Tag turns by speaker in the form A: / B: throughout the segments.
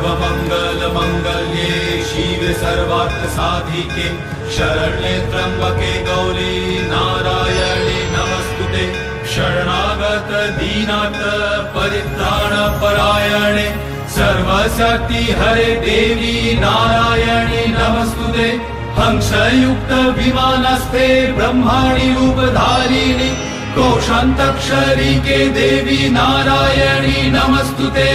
A: सर्वमंगल मंगल्ये शिवे सर्वार्थ साधिके शरण्ये त्र्यंबके गौरी नारायणे नमस्तुते शरणागत दीनाथ परित्राण परायणे सर्वशक्ति हरे देवी नारायणे नमस्तुते हंसयुक्त विमानस्ते ब्रह्माणि रूपधारिणि कोशान्तक्षरी के देवी नारायणी नमस्तुते।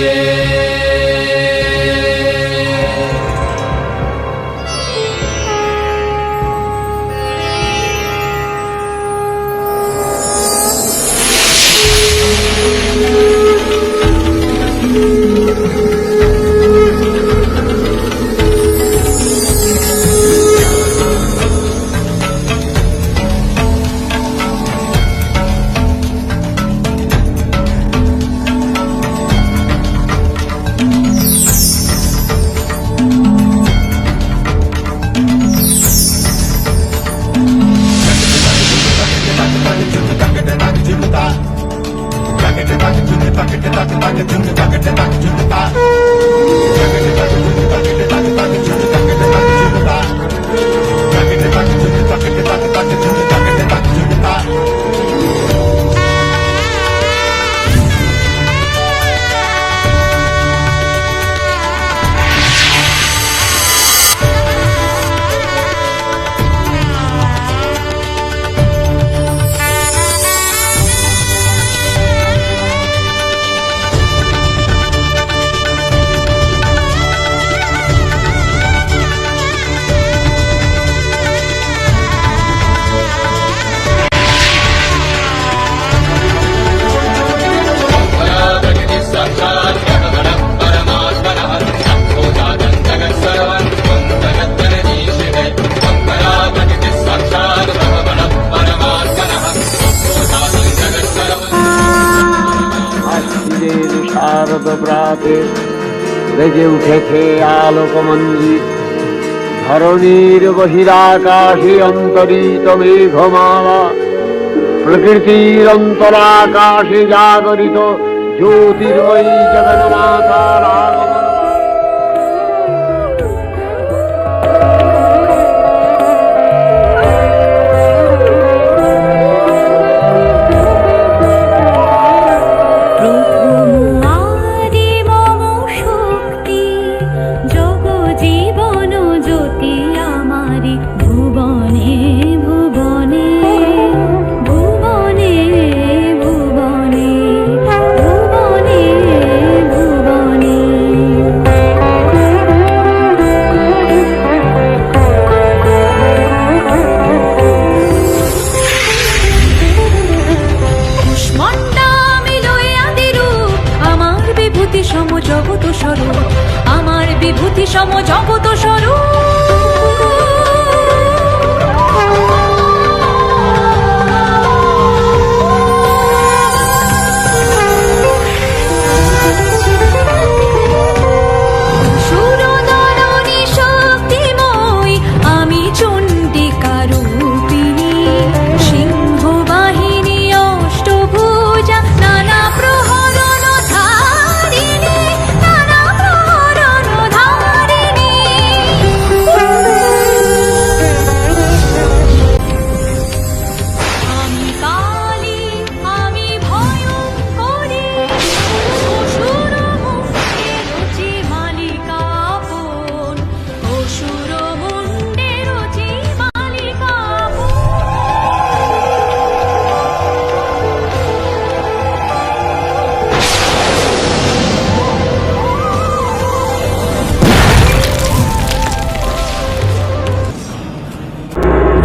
B: বেজে উঠেছে আলোকমঞ্জিত ধরণীর বহিরাকাশে অন্তরিত মেঘমালা প্রকৃতির অন্তরাকাশে জাগরিত জ্যোতির্ময়ী জগন্মাতার আগমন।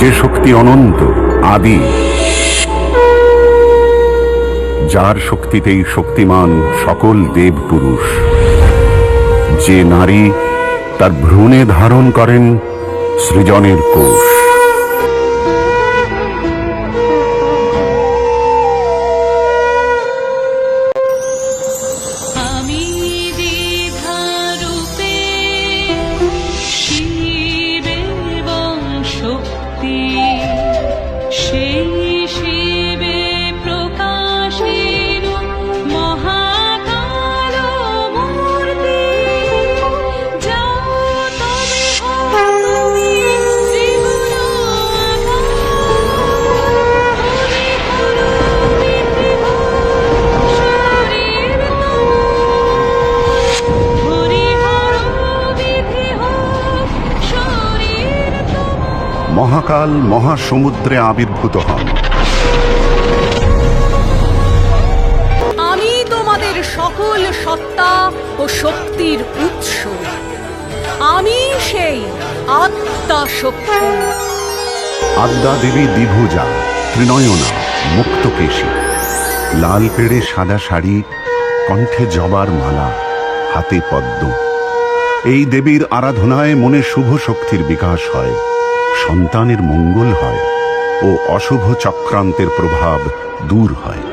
C: যে শক্তি অনন্ত আদি, যার শক্তিতেই শক্তিমান সকল দেব পুরুষ, যে নারী তার ভ্রূণে ধারণ করেন সৃজনের কোষ। মহাকাল মহাসমুদ্রে আবির্ভূত হন।
D: আমি তোমাদের সকল সত্তা ও শক্তির উৎস। আমি সেই আত্মা শক্তি।
C: আদ্যা দেবী দ্বিভুজা, ত্রিনয়না, মুক্তকেশী, লাল পেড়ে সাদা শাড়ি, কণ্ঠে জবার মালা, হাতে পদ্ম। এই দেবীর আরাধনায় মনে শুভ শক্তির বিকাশ হয়, সন্তানের মঙ্গল হয় ও অশুভ চক্রান্তের প্রভাব দূর হয়।